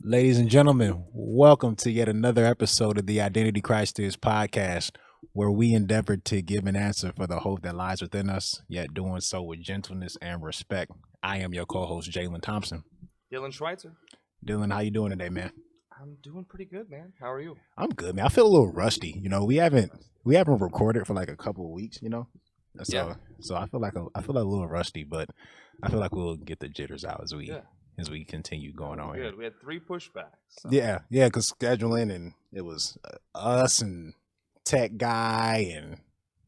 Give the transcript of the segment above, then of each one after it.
Ladies and gentlemen, welcome to yet another episode of the Identity Crisis podcast, where we endeavor to give an answer for the hope that lies within us, yet doing so with gentleness and respect. I am your co-host, Jalen Thompson. Dylan Schweitzer. Dylan, how you doing today, man? I'm doing pretty good, man. How are you? I'm good, man. I feel a little rusty. We haven't recorded for like a couple of weeks, So I feel like a little rusty, but I feel like we'll get the jitters out as we continue going on. Good. Here. We had 3 pushbacks. So. Yeah, because scheduling, and it was us and tech guy, and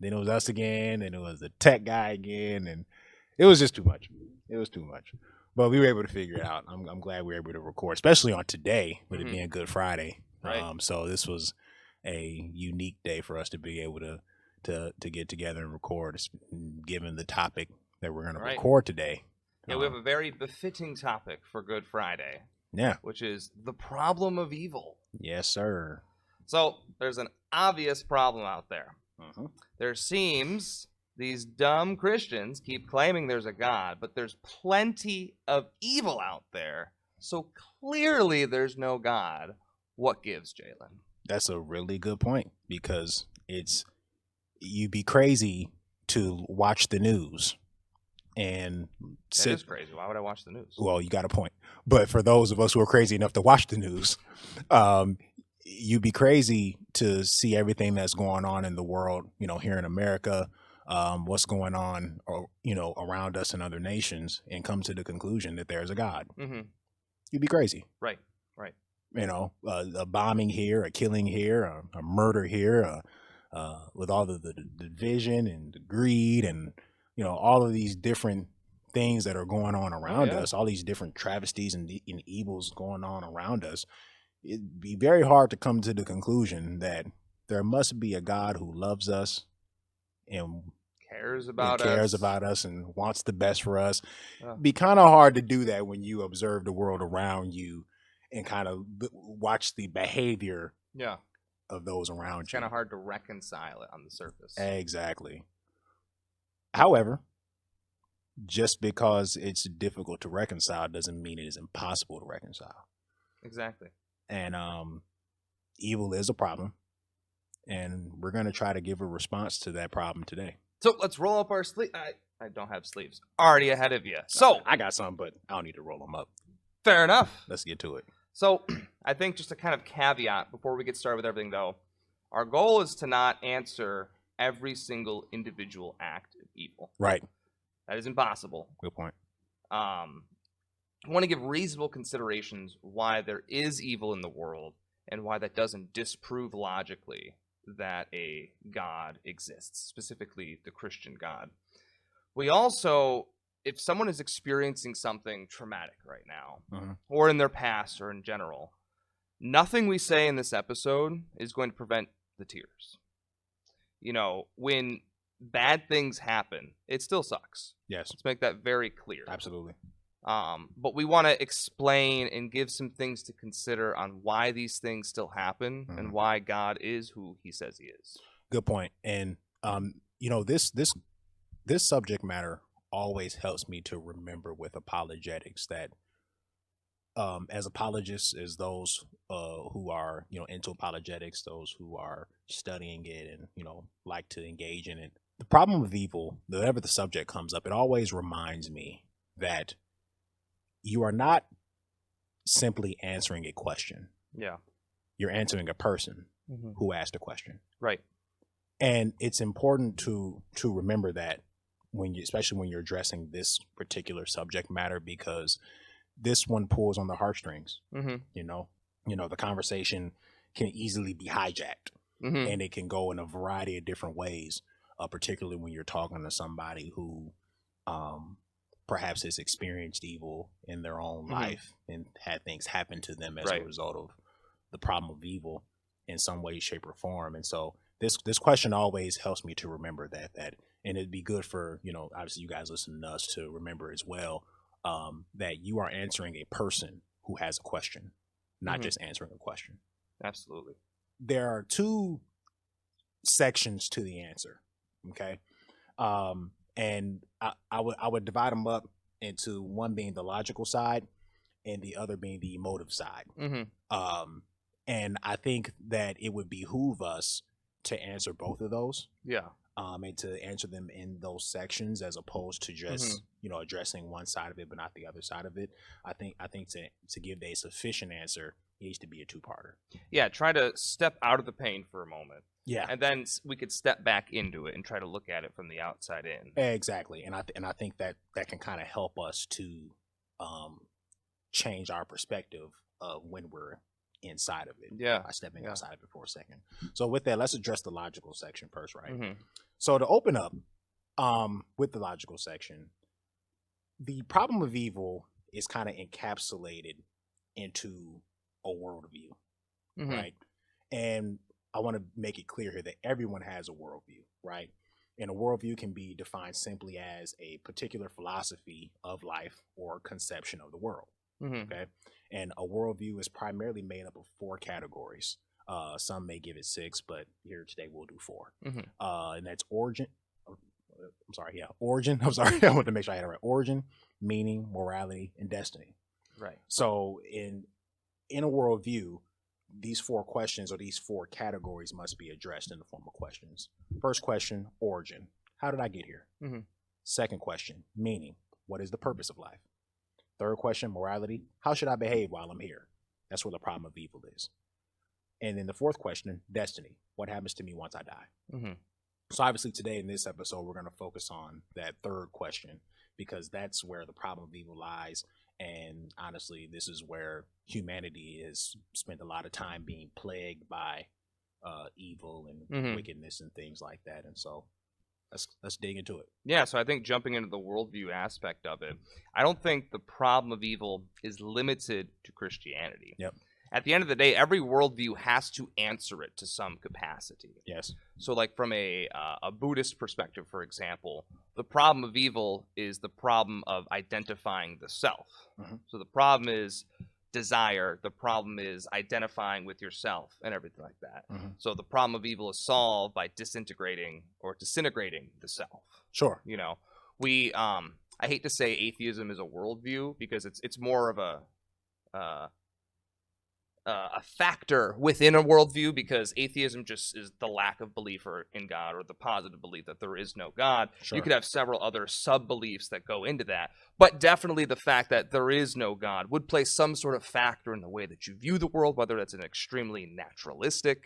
then it was us again, and it was the tech guy again, and it was just too much. It was too much, but we were able to figure it out. I'm glad we were able to record, especially on today with it being Good Friday. Right. So this was a unique day for us to be able to get together and record, given the topic that we're going to record today. Yeah, we have a very befitting topic for Good Friday. Yeah. Which is the problem of evil. Yes, sir. So there's an obvious problem out there. Uh-huh. There seems these dumb Christians keep claiming there's a God, but there's plenty of evil out there. So clearly there's no God. What gives, Jalen? That's a really good point, because you'd be crazy to watch the news. And that is crazy. Why would I watch the news? Well, you got a point. But for those of us who are crazy enough to watch the news, you'd be crazy to see everything that's going on in the world, here in America, what's going on, around us in other nations, and come to the conclusion that there's a God. Mm-hmm. You'd be crazy. Right. A bombing here, a killing here, a murder here, with all the division and the greed and all of these different things that are going on around us, all these different travesties and evils going on around us. It'd be very hard to come to the conclusion that there must be a God who loves us and cares about us and wants the best for us. It'd be kind of hard to do that when you observe the world around you and kind of watch the behavior of those around you. It's kind of hard to reconcile it on the surface. Exactly. However, just because it's difficult to reconcile doesn't mean it is impossible to reconcile. Exactly. And evil is a problem, and we're going to try to give a response to that problem today. So let's roll up our sleeves. I don't have sleeves. Already ahead of you. So I got some, but I don't need to roll them up. Fair enough. Let's get to it. So I think just a kind of caveat before we get started with everything, though, our goal is to not answer every single individual act of evil. Right. That is impossible. Good point. I want to give reasonable considerations why there is evil in the world and why that doesn't disprove logically that a God exists, specifically the Christian God. We also, if someone is experiencing something traumatic right now, or in their past or in general, nothing we say in this episode is going to prevent the tears. When bad things happen, it still sucks. Yes. Let's make that very clear. Absolutely. But we want to explain and give some things to consider on why these things still happen and why God is who he says he is. Good point. And, this subject matter always helps me to remember with apologetics that as apologists, as those who are into apologetics, those who are studying it and like to engage in it, the problem of evil, whenever the subject comes up, it always reminds me that you are not simply answering a question. Yeah, you're answering a person who asked a question. Right. And it's important to remember that especially when you're addressing this particular subject matter, because this one pulls on the heartstrings. The conversation can easily be hijacked, and it can go in a variety of different ways, particularly when you're talking to somebody who perhaps has experienced evil in their own life and had things happen to them as a result of the problem of evil in some way, shape, or form. And so this question always helps me to remember that, and it'd be good for, obviously you guys listening to us to remember as well, that you are answering a person who has a question, not just answering a question. Absolutely. There are 2 sections to the answer. Okay. And I would divide them up into one being the logical side and the other being the emotive side. Mm-hmm. And I think that it would behoove us to answer both of those. Yeah. And to answer them in those sections as opposed to just addressing one side of it but not the other side of it. I think to give a sufficient answer, it needs to be a two-parter. Yeah, try to step out of the pain for a moment. Yeah, and then we could step back into it and try to look at it from the outside in. Exactly, and I think that can kind of help us to change our perspective of when we're inside of it. Yeah, by stepping outside of it for a second. So with that, let's address the logical section first, right? Mm-hmm. So to open up with the logical section, the problem of evil is kind of encapsulated into a worldview, right? And I want to make it clear here that everyone has a worldview, right? And a worldview can be defined simply as a particular philosophy of life or conception of the world. Okay. And a worldview is primarily made up of 4 categories. Some may give it 6, but here today we'll do 4. And that's origin. Origin. I'm sorry. I want to make sure I had it right. Origin, meaning, morality, and destiny. Right. So in a worldview, these 4 questions or these 4 categories must be addressed in the form of questions. First question, origin. How did I get here? Second question, meaning. What is the purpose of life? Third question, morality. How should I behave while I'm here? That's where the problem of evil is. And then the fourth question, destiny. What happens to me once I die? So obviously today in this episode, we're going to focus on that third question because that's where the problem of evil lies. And honestly, this is where humanity has spent a lot of time being plagued by evil and wickedness and things like that. And so let's dig into it. Yeah, so I think jumping into the worldview aspect of it, I don't think the problem of evil is limited to Christianity. Yep. At the end of the day, every worldview has to answer it to some capacity. Yes. So like from a Buddhist perspective, for example, the problem of evil is the problem of identifying the self. So the problem is desire. The problem is identifying with yourself and everything like that. So the problem of evil is solved by disintegrating the self. Sure. You know, I hate to say atheism is a worldview because it's more of a factor within a worldview, because atheism just is the lack of belief in God or the positive belief that there is no God. Sure. You could have several other sub-beliefs that go into that, but definitely the fact that there is no God would play some sort of factor in the way that you view the world, whether that's an extremely naturalistic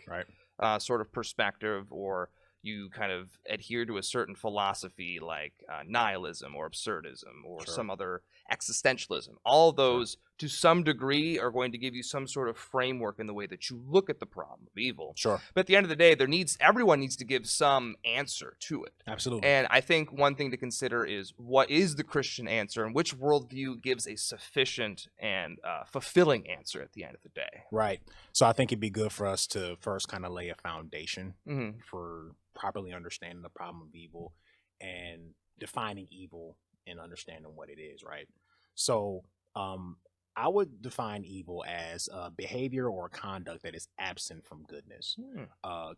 sort of perspective, or you kind of adhere to a certain philosophy like nihilism or absurdism or some other existentialism. All of those, to some degree, are going to give you some sort of framework in the way that you look at the problem of evil. Sure. But at the end of the day, everyone needs to give some answer to it. Absolutely. And I think one thing to consider is, what is the Christian answer, and which worldview gives a sufficient and fulfilling answer at the end of the day. Right. So I think it'd be good for us to first kind of lay a foundation for properly understanding the problem of evil and defining evil and understanding what it is, right? So I would define evil as behavior or conduct that is absent from goodness.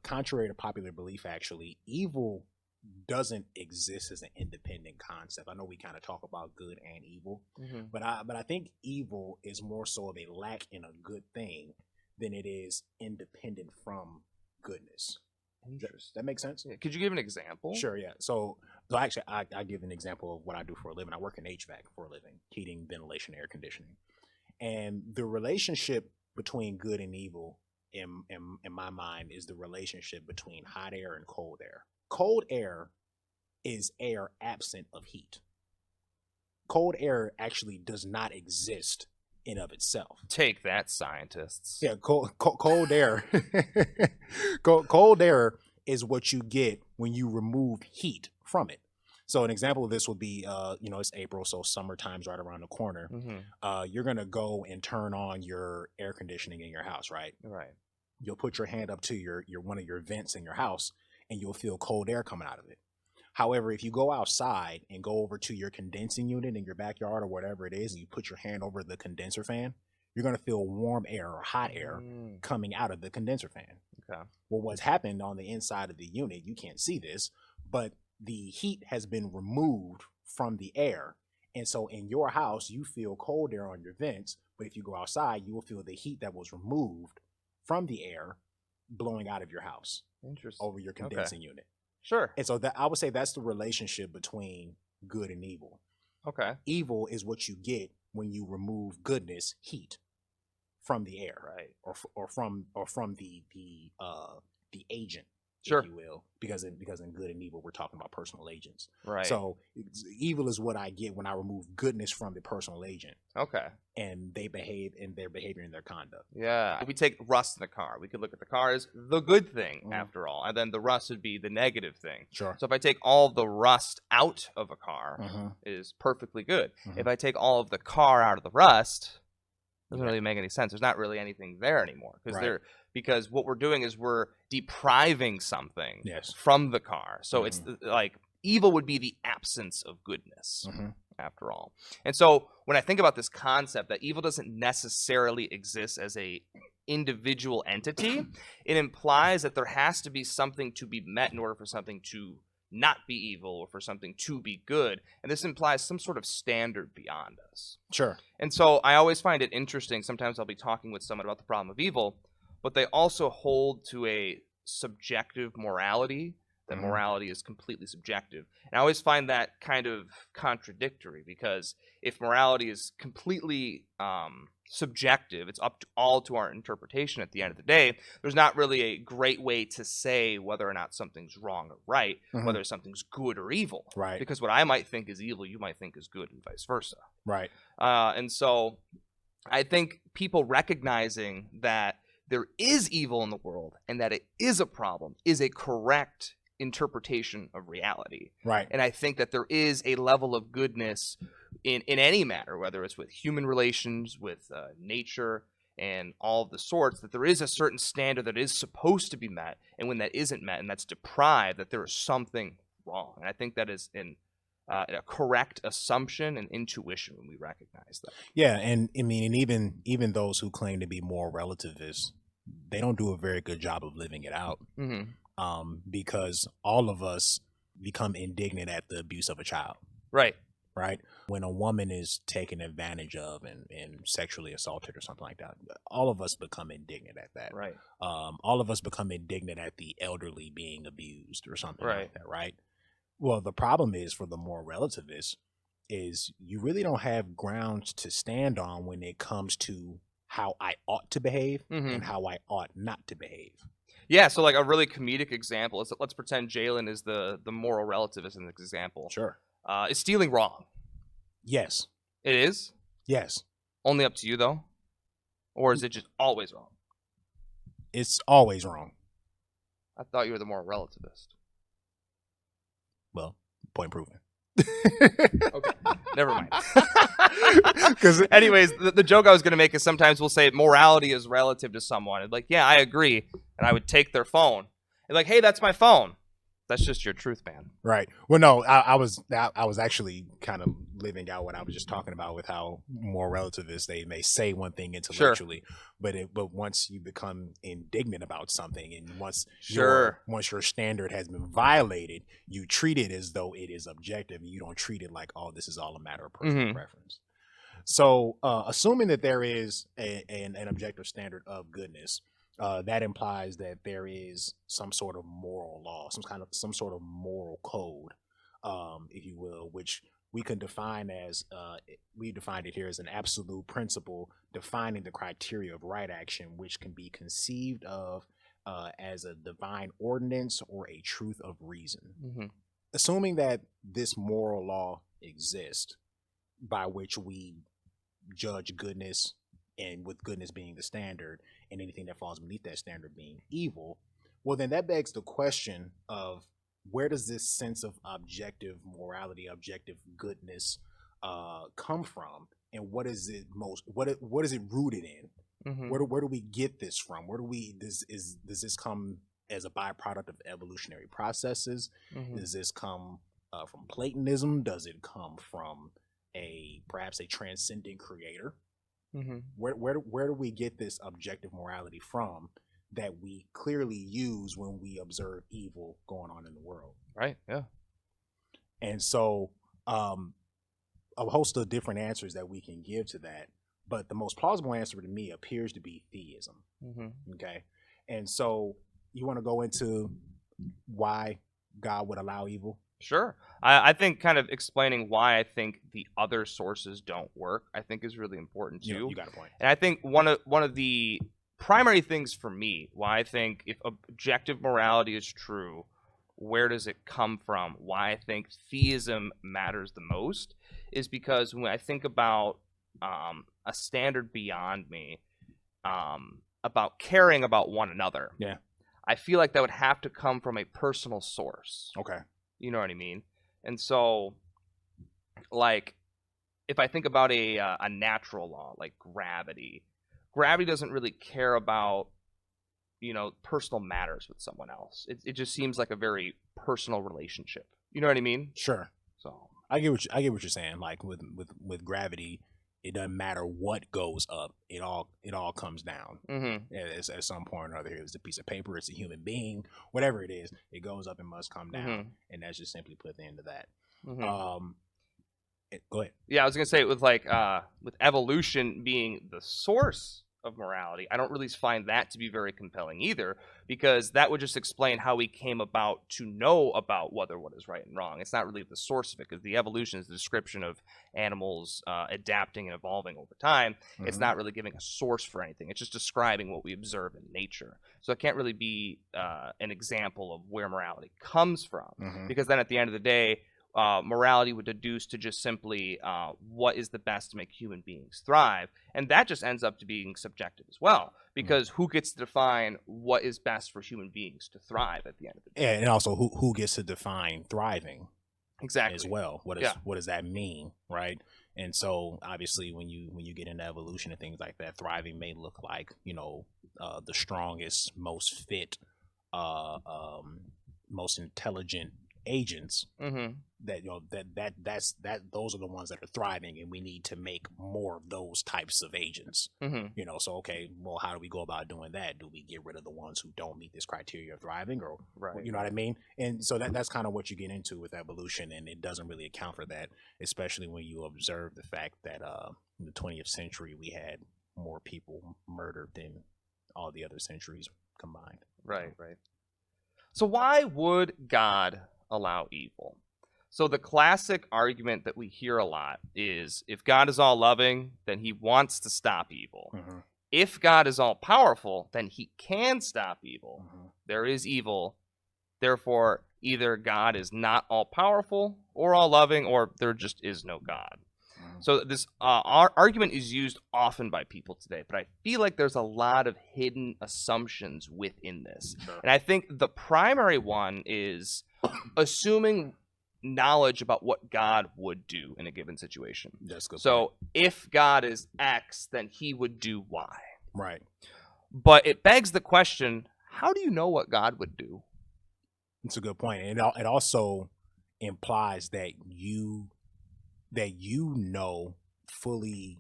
Contrary to popular belief, actually, evil doesn't exist as an independent concept. I know we kind of talk about good and evil, but I think evil is more so of a lack in a good thing than it is independent from goodness. Does that make sense? Yeah. Could you give an example? Sure, yeah. So actually, I give an example of what I do for a living. I work in HVAC for a living, heating, ventilation, air conditioning. And the relationship between good and evil, in my mind, is the relationship between hot air and cold air. Cold air is air absent of heat. Cold air actually does not exist in of itself. Take that, scientists. Yeah, cold air. Cold air is what you get when you remove heat from it. So an example of this would be, it's April, so summertime's right around the corner. You're gonna go and turn on your air conditioning in your house, right? Right. You'll put your hand up to your one of your vents in your house, and you'll feel cold air coming out of it. However, if you go outside and go over to your condensing unit in your backyard or whatever it is, and you put your hand over the condenser fan, you're going to feel warm air or hot air coming out of the condenser fan. Okay. Well, what's happened on the inside of the unit, you can't see this, but the heat has been removed from the air. And so in your house, you feel cold air on your vents, But if you go outside, you will feel the heat that was removed from the air blowing out of your house. Interesting. Over your condensing unit. Sure. And so that I would say that's the relationship between good and evil. Okay. Evil is what you get when you remove goodness, heat, from the air, right, or from the agent, sure, if you will, because in good and evil we're talking about personal agents, right? So evil is what I get when I remove goodness from the personal agent. Okay. And they behave in their behavior and their conduct. Yeah. If we take rust in the car, we could look at the car as the good thing, after all, and then the rust would be the negative thing. Sure. So if I take all of the rust out of a car, it is perfectly good. If I take all of the car out of the rust, it doesn't really make any sense. There's not really anything there anymore, because what we're doing is we're depriving something from the car. So it's like evil would be the absence of goodness, after all. And so when I think about this concept that evil doesn't necessarily exist as a individual entity, it implies that there has to be something to be met in order for something to not be evil or for something to be good. And this implies some sort of standard beyond us. Sure. And so I always find it interesting. Sometimes I'll be talking with someone about the problem of evil, but they also hold to a subjective morality, that morality is completely subjective. And I always find that kind of contradictory, because if morality is completely subjective, it's up to all to our interpretation at the end of the day, there's not really a great way to say whether or not something's wrong or right, whether something's good or evil. Right. Because what I might think is evil, you might think is good, and vice versa. Right. And so I think people recognizing that there is evil in the world and that it is a problem is a correct interpretation of reality. Right. And I think that there is a level of goodness in any matter, whether it's with human relations, with nature, and all of the sorts, that there is a certain standard that is supposed to be met, and when that isn't met and that's deprived, that there is something wrong. And I think that is a correct assumption and intuition when we recognize that. Yeah, and I mean, and even those who claim to be more relativists, they don't do a very good job of living it out. Because all of us become indignant at the abuse of a child. Right. Right. When a woman is taken advantage of and sexually assaulted or something like that, all of us become indignant at that. Right. All of us become indignant at the elderly being abused or something like that. Right. Well, the problem is, for the more relativists, is you really don't have grounds to stand on when it comes to how I ought to behave and how I ought not to behave. Yeah, so like a really comedic example, let's pretend Jalen is the moral relativist in this example. Sure. Is stealing wrong? Yes. It is? Yes. Only up to you, though? Or is it just always wrong? It's always wrong. I thought you were the moral relativist. Well, point proven. Okay, never mind. Because anyways, the joke I was going to make is sometimes we'll say morality is relative to someone. And like, yeah, I agree. And I would take their phone. And like, hey, that's my phone. That's just your truth, man. Right. Well, no, I was actually kind of living out what I was just talking about with how more relativists, they may say one thing intellectually, but once you become indignant about something, and once your standard has been violated, you treat it as though it is objective, and you don't treat it like, oh, this is all a matter of personal preference. So, assuming that there is an objective standard of goodness, that implies that there is some sort of moral law, some sort of moral code, if you will, which we can define as we defined it here as an absolute principle defining the criteria of right action, which can be conceived of as a divine ordinance or a truth of reason. Assuming that this moral law exists by which we judge goodness, and with goodness being the standard and anything that falls beneath that standard being evil, well, then that begs the question of, where does this sense of objective morality, objective goodness come from, and what is it what is it rooted in? Where do we get this from? Does this come as a byproduct of evolutionary processes? Does this come from Platonism? Does it come from perhaps a transcendent creator? Where do we get this objective morality from that we clearly use when we observe evil going on in the world? Right. Yeah. And so a host of different answers that we can give to that. But the most plausible answer to me appears to be theism. Okay. And so you want to go into why God would allow evil? Sure. I think kind of explaining why I think the other sources don't work, I think is really important too. You got a point. And I think one of the primary things for me why I think if objective morality is true, where does it come from? Why I think theism matters the most is because when I think about a standard beyond me, about caring about one another, yeah, I feel like that would have to come from a personal source. Okay. You know what I mean? And so, like, if I think about a natural law like gravity doesn't really care about, personal matters with someone else. It just seems like a very personal relationship. You know what I mean? Sure. So I get what you're saying. Like with gravity, it doesn't matter what goes up; it all comes down. At some point or other. It's a piece of paper. It's a human being. Whatever it is, it goes up and must come down. And that's just simply put the end of that. Go ahead. Yeah, I was gonna say with evolution being the source of morality, I don't really find that to be very compelling either, because that would just explain how we came about to know about what is right and wrong. It's not really the source of it, because the evolution is the description of animals adapting and evolving over time. It's not really giving a source for anything. It's just describing what we observe in nature. So it can't really be an example of where morality comes from, because then at the end of the day, morality would deduce to just simply what is the best to make human beings thrive. And that just ends up to being subjective as well, because who gets to define what is best for human beings to thrive at the end of the day? Yeah, and also who gets to define thriving exactly as well? What does that mean, right? And so obviously when you get into evolution and things like that, thriving may look like, the strongest, most fit, most intelligent agents that those are the ones that are thriving, and we need to make more of those types of agents. So okay, well, how do we go about doing that? Do we get rid of the ones who don't meet this criteria of thriving, or you know what I mean? And so that's kind of what you get into with evolution, and it doesn't really account for that, especially when you observe the fact that in the 20th century we had more people murdered than all the other centuries combined. Right. So why would God allow evil? So the classic argument that we hear a lot is, if God is all loving, then he wants to stop evil. If God is all powerful, then he can stop evil. There is evil. Therefore, either God is not all powerful or all loving, or there just is no God. So this argument is used often by people today, but I feel like there's a lot of hidden assumptions within this. And I think the primary one is assuming knowledge about what God would do in a given situation. That's good. So if God is X, then he would do Y. Right. But it begs the question, how do you know what God would do? It's a good point. And it also implies that you know fully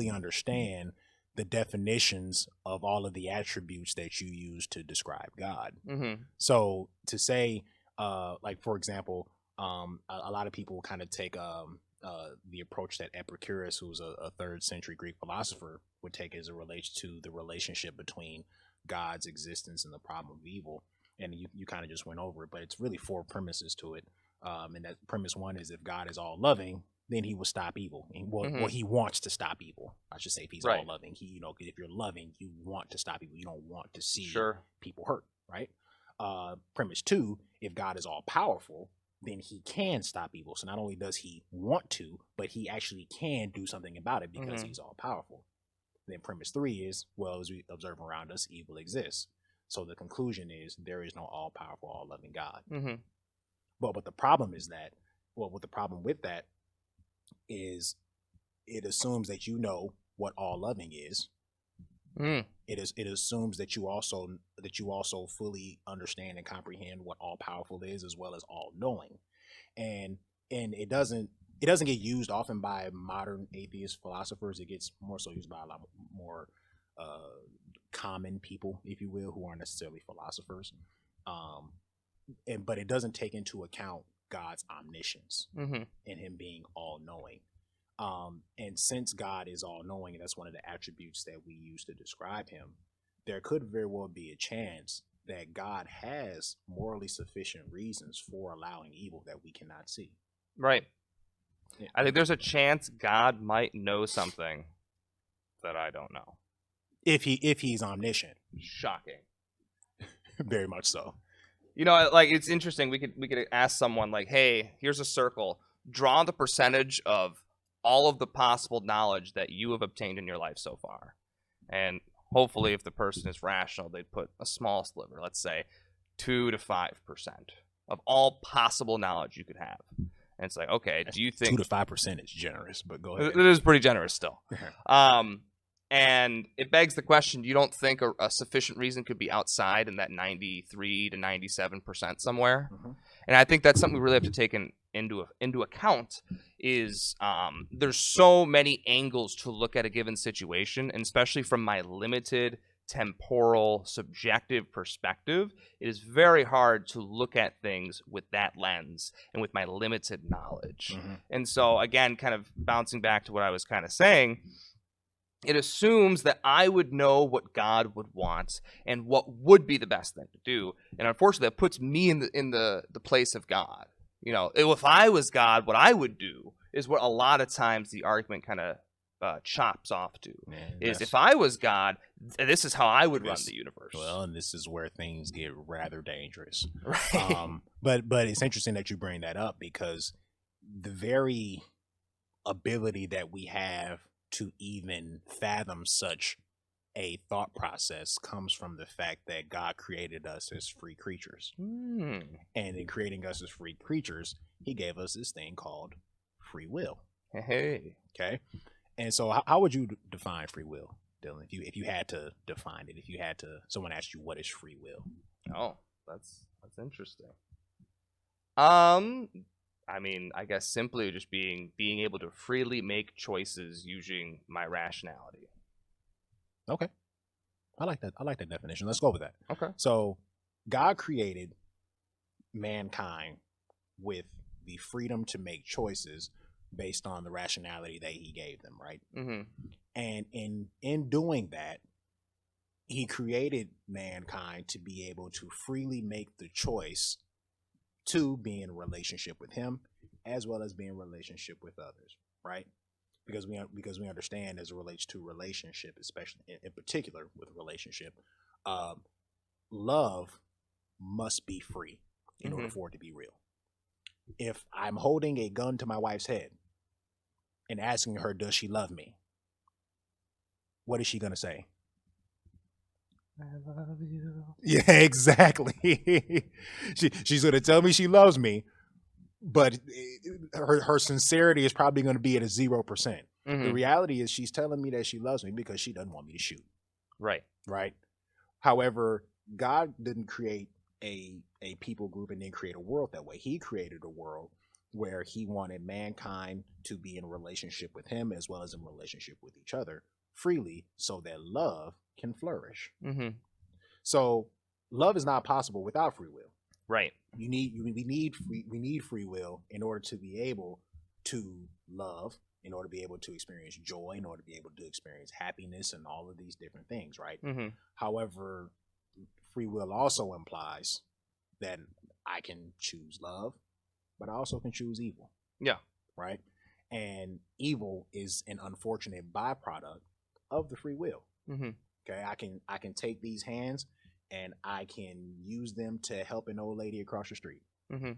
understand the definitions of all of the attributes that you use to describe God. So to say, like, for example, a lot of people kind of take the approach that Epicurus, who's a 3rd century Greek philosopher, would take as it relates to the relationship between God's existence and the problem of evil. And you kind of just went over it, but it's really 4 premises to it. And that premise 1 is, if God is all loving, then he will stop evil. And well, he wants to stop evil. I should say, if he's all loving, if you're loving, you want to stop evil. You don't want to see people hurt, right? Premise 2, if God is all powerful, then he can stop evil. So not only does he want to, but he actually can do something about it because he's all powerful. Then premise 3 is, well, as we observe around us, evil exists. So the conclusion is, there is no all powerful, all loving God. But the problem is that, what the problem with that is, it assumes that you know what all loving is. It assumes that you also fully understand and comprehend what all powerful is, as well as all knowing. And it doesn't get used often by modern atheist philosophers. It gets more so used by a lot more common people, if you will, who aren't necessarily philosophers. But it doesn't take into account God's omniscience and him being all knowing. And since God is all knowing, and that's one of the attributes that we use to describe him, there could very well be a chance that God has morally sufficient reasons for allowing evil that we cannot see. Right. Yeah. I think there's a chance God might know something that I don't know. If he's omniscient. Shocking. Very much so. You know, like, it's interesting. We could ask someone like, "Hey, here's a circle. Draw the percentage of all of the possible knowledge that you have obtained in your life so far." And hopefully, if the person is rational, they'd put a small sliver, let's say 2 to 5% of all possible knowledge you could have. And it's like, okay, do you think 2 to 5% is generous? But go ahead. It is pretty generous still. And it begs the question: you don't think a sufficient reason could be outside in that 93 to 97% somewhere? Mm-hmm. And I think that's something we really have to take into account. Is there's so many angles to look at a given situation, and especially from my limited temporal subjective perspective, it is very hard to look at things with that lens and with my limited knowledge. Mm-hmm. And so, again, kind of bouncing back to what I was kind of saying, it assumes that I would know what God would want and what would be the best thing to do. And unfortunately, that puts me in the place of God. You know, if I was God, what I would do is what a lot of times the argument kind of chops off to. Is if I was God, this is how I would run the universe. Well, and this is where things get rather dangerous. Right. But it's interesting that you bring that up, because the very ability that we have to even fathom such a thought process comes from the fact that God created us as free creatures. And in creating us as free creatures, he gave us this thing called free will. Hey. Okay. And so how would you define free will, Dylan? If you had to define it, someone asked you what is free will? Oh, that's interesting. I mean, I guess simply just being able to freely make choices using my rationality. Okay. I like that definition. Let's go with that. Okay. So God created mankind with the freedom to make choices based on the rationality that he gave them, right? Mm-hmm. And in doing that, he created mankind to be able to freely make the choice to be in a relationship with him, as well as be in a relationship with others, right? Because we understand, as it relates to relationship, especially in particular with relationship, love must be free in order for it to be real. If I'm holding a gun to my wife's head and asking her, does she love me? What is she going to say? I love you. Yeah, exactly. She's going to tell me she loves me, but her sincerity is probably going to be at a 0%. Mm-hmm. The reality is she's telling me that she loves me because she doesn't want me to shoot. Right. Right. However, God didn't create a people group and then create a world that way. He created a world where he wanted mankind to be in a relationship with him as well as in relationship with each other freely, so that love can flourish. Mm-hmm. So love is not possible without free will. Right. We need free will in order to be able to love, in order to be able to experience joy, in order to be able to experience happiness and all of these different things, right? Mm-hmm. However, free will also implies that I can choose love, but I also can choose evil. Yeah. Right? And evil is an unfortunate byproduct of the free will. Mm-hmm. Okay, I can take these hands and I can use them to help an old lady across the street. Mm-hmm.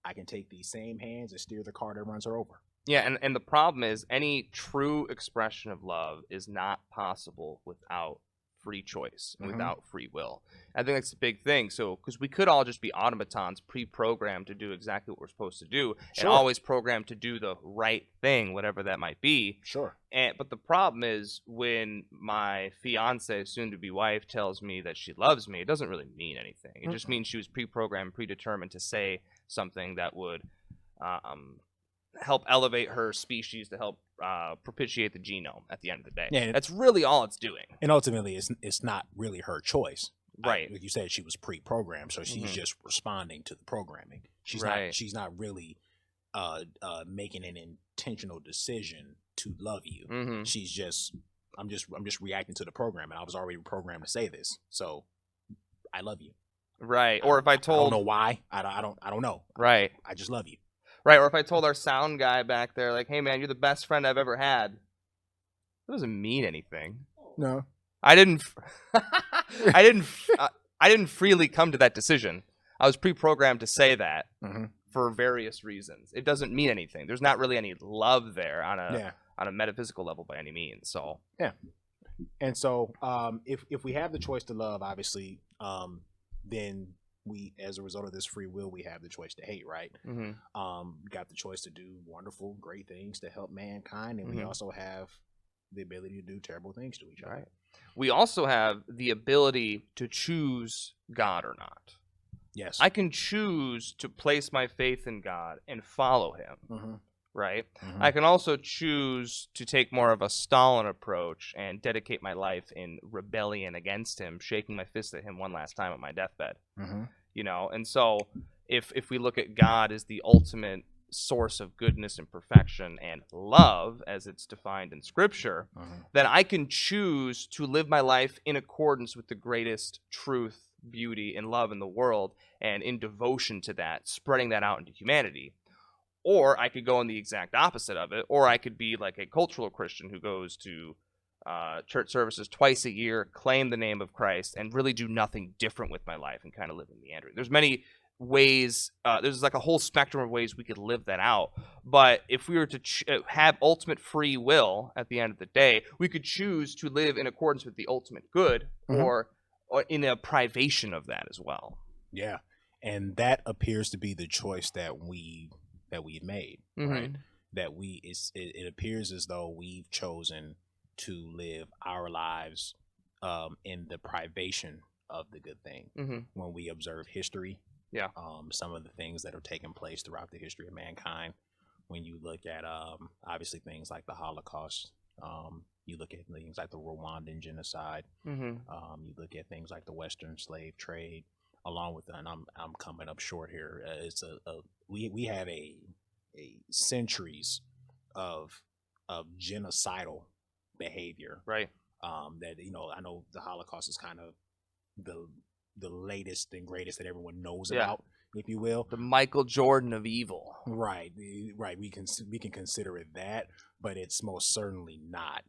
I can take these same hands and steer the car that runs her over. Yeah, and the problem is any true expression of love is not possible without free choice and without free will. I think that's the big thing. So, because we could all just be automatons pre-programmed to do exactly what we're supposed to do, and always programmed to do the right thing, whatever that might be. Sure. But the problem is when my fiance, soon-to-be wife, tells me that she loves me, it doesn't really mean anything. It just means she was pre-programmed, predetermined to say something that would help elevate her species, to help propitiate the genome at the end of the day. Yeah, that's really all it's doing. And ultimately, it's not really her choice. Right. Like you said, she was pre-programmed, so she's just responding to the programming. She's not really making an intentional decision to love you. Mm-hmm. I'm just reacting to the program, and I was already programmed to say this. So I love you. Right. Or if I I don't told, know why. I don't know. right. I just love you. Right. Or if I told our sound guy back there, like, hey man, you're the best friend I've ever had. That doesn't mean anything. No. I didn't I didn't freely come to that decision. I was pre-programmed to say that for various reasons. It doesn't mean anything. There's not really any love there on a metaphysical level by any means. So yeah. And so if we have the choice to love, obviously, then we, as a result of this free will, we have the choice to hate, right? Got the choice to do wonderful, great things to help mankind, and we also have the ability to do terrible things to each other. Right. We also have the ability to choose God or not. Yes. I can choose to place my faith in God and follow him. Right? I can also choose to take more of a Stalin approach and dedicate my life in rebellion against him, shaking my fist at him one last time at my deathbed. You know, and so if we look at God as the ultimate source of goodness and perfection and love as it's defined in scripture, then I can choose to live my life in accordance with the greatest truth, beauty, and love in the world, and in devotion to that, spreading that out into humanity. Or I could go in the exact opposite of it, or I could be like a cultural Christian who goes to church services twice a year, claim the name of Christ, and really do nothing different with my life and kind of live in meandering. There's many ways, there's like a whole spectrum of ways we could live that out. But if we were to have ultimate free will at the end of the day, we could choose to live in accordance with the ultimate good or in a privation of that as well. Yeah. And that appears to be the choice that we've made, right? That it appears as though we've chosen to live our lives in the privation of the good thing. When we observe history, some of the things that are taking place throughout the history of mankind, when you look at obviously things like the Holocaust, you look at things like the Rwandan genocide, you look at things like the Western slave trade, along with, and I'm coming up short here. It's we have a centuries of genocidal behavior, right? That, you know, I know the Holocaust is kind of the latest and greatest that everyone knows about, if you will, the Michael Jordan of evil. Right. We can consider it that, but it's most certainly not.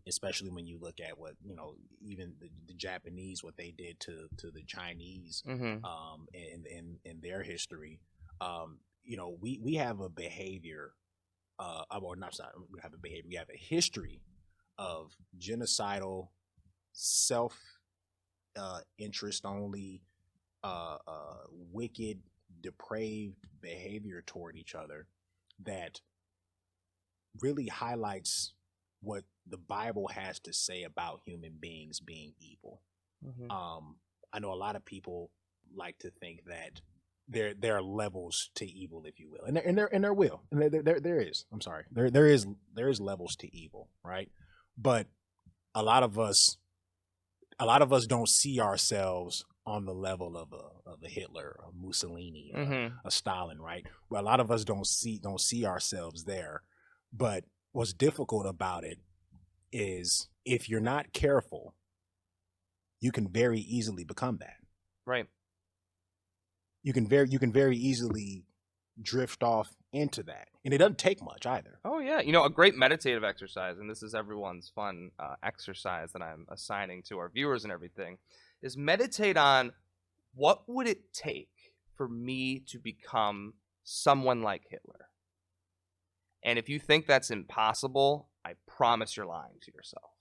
Especially when you look at what, you know, even the Japanese, what they did to the Chinese, in their history. You know, we have a behavior, or not, we have a behavior. We have a history of genocidal, self interest only, wicked, depraved behavior toward each other that really highlights what the Bible has to say about human beings being evil. I know a lot of people like to think that there are levels to evil, if you will, and there will, and there is. I'm sorry, there is levels to evil, right? But a lot of us don't see ourselves on the level of a Hitler, a Mussolini, a Stalin, right? Well, a lot of us don't see ourselves there. But what's difficult about it is if you're not careful, you can very easily become that. Right. You can very easily drift off into that, and it doesn't take much either. Oh yeah, you know, a great meditative exercise, and this is everyone's fun exercise that I'm assigning to our viewers and everything, is meditate on what would it take for me to become someone like Hitler. And if you think that's impossible, I promise you're lying to yourself.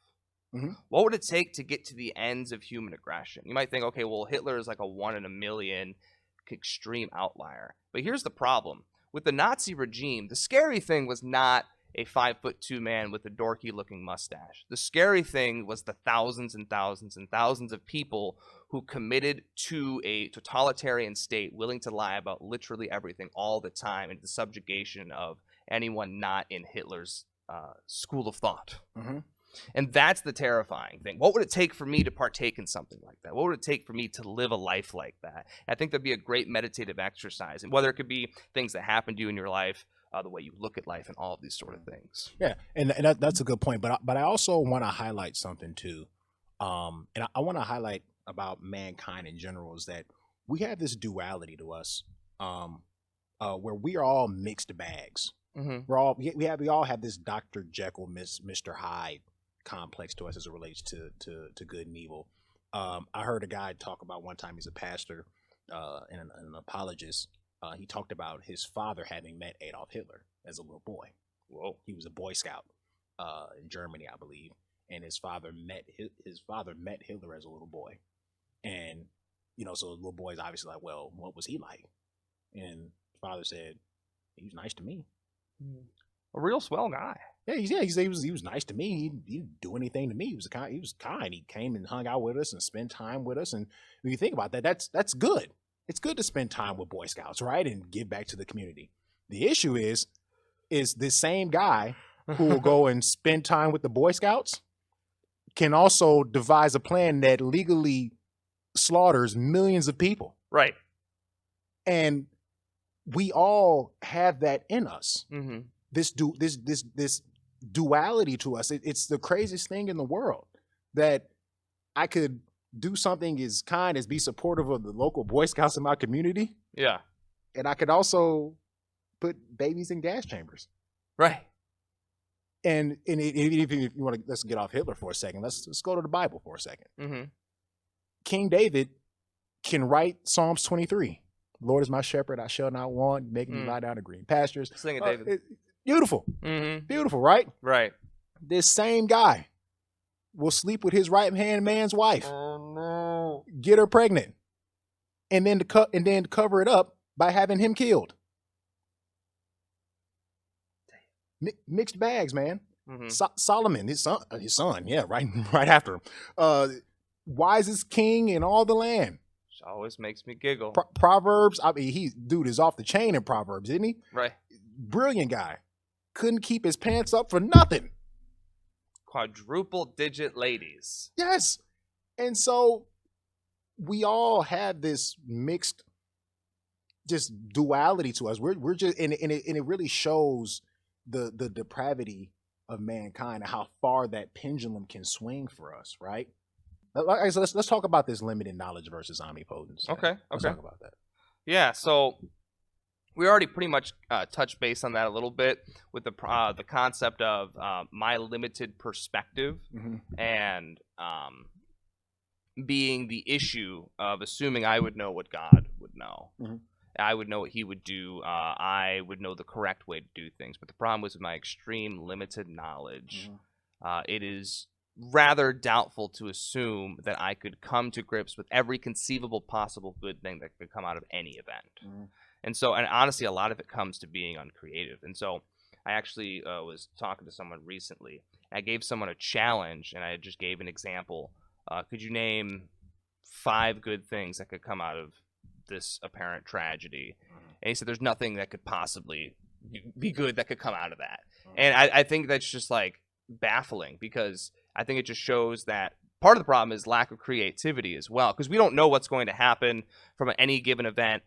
What would it take to get to the ends of human aggression? You might think, okay, well, Hitler is like a 1 in a million extreme outlier. But here's the problem. With the Nazi regime, the scary thing was not a 5'2" man with a dorky looking mustache. The scary thing was the thousands and thousands and thousands of people who committed to a totalitarian state, willing to lie about literally everything all the time, and the subjugation of anyone not in Hitler's school of thought. And that's the terrifying thing. What would it take for me to partake in something like that? What would it take for me to live a life like that? And I think that'd be a great meditative exercise. And whether it could be things that happen to you in your life, the way you look at life, and all of these sort of things. Yeah, and that's a good point. But I also want to highlight something too, and I want to highlight about mankind in general is that we have this duality to us, where we are all mixed bags. We're all we all have this Dr. Jekyll, Mr. Hyde complex to us as it relates to good and evil. I heard a guy talk about one time. He's a pastor and an apologist. He talked about his father having met Adolf Hitler as a little boy. Whoa. He was a Boy Scout in Germany, I believe, and his father met Hitler as a little boy. And so the little boy's obviously like, well, what was he like? And his father said, he was nice to me. A real swell guy. Yeah, he was nice to me. He didn't do anything to me. He was kind. He came and hung out with us and spent time with us. And when you think about that, that's good. It's good to spend time with Boy Scouts, right? And give back to the community. The issue is this same guy who will go and spend time with the Boy Scouts can also devise a plan that legally slaughters millions of people. Right. And we all have that in us. Mm-hmm. This duality to us. It's the craziest thing in the world that I could do something as kind as be supportive of the local Boy Scouts in my community. Yeah. And I could also put babies in gas chambers. Right. And if you want to, let's get off Hitler for a second. Let's go to the Bible for a second. Mm-hmm. King David can write Psalms 23. Lord is my shepherd, I shall not want, making me lie down in green pastures. Sing it, David. Beautiful. Mm-hmm. Beautiful, right? Right. This same guy will sleep with his right-hand man's wife. Oh, no. Get her pregnant. And then cover it up by having him killed. Mixed bags, man. Mm-hmm. Solomon, his son, yeah, right after him. Wisest king in all the land. Always makes me giggle. Proverbs, I mean, dude is off the chain in Proverbs, isn't he? Right. Brilliant guy. Couldn't keep his pants up for nothing. Quadruple digit ladies. Yes. And so we all have this mixed just duality to us. We're just and it really shows the depravity of mankind and how far that pendulum can swing for us, right? So let's talk about this limited knowledge versus omnipotence. Okay. Let's talk about that. Yeah. So we already pretty much touched base on that a little bit with the concept of my limited perspective and being the issue of assuming I would know what God would know. Mm-hmm. I would know what he would do. I would know the correct way to do things. But the problem was with my extreme limited knowledge. It is rather doubtful to assume that I could come to grips with every conceivable possible good thing that could come out of any event. And honestly, a lot of it comes to being uncreative. And so I actually was talking to someone recently. I gave someone a challenge, and I just gave an example. Could you name 5 good things that could come out of this apparent tragedy? And he said there's nothing that could possibly be good that could come out of that. And I think that's just like baffling, because I think it just shows that part of the problem is lack of creativity as well, because we don't know what's going to happen from any given event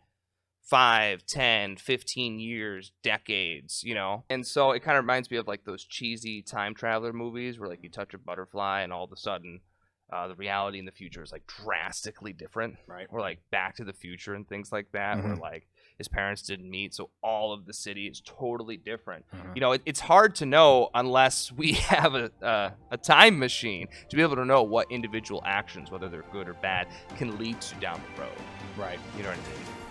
5, 10, 15 years, decades, And so it kind of reminds me of like those cheesy time traveler movies where like you touch a butterfly and all of a sudden the reality in the future is like drastically different, right? Or like Back to the Future and things like that, where like his parents didn't meet, so all of the city is totally different. It's hard to know unless we have a time machine to be able to know what individual actions, whether they're good or bad, can lead to down the road. Right. You know what I mean?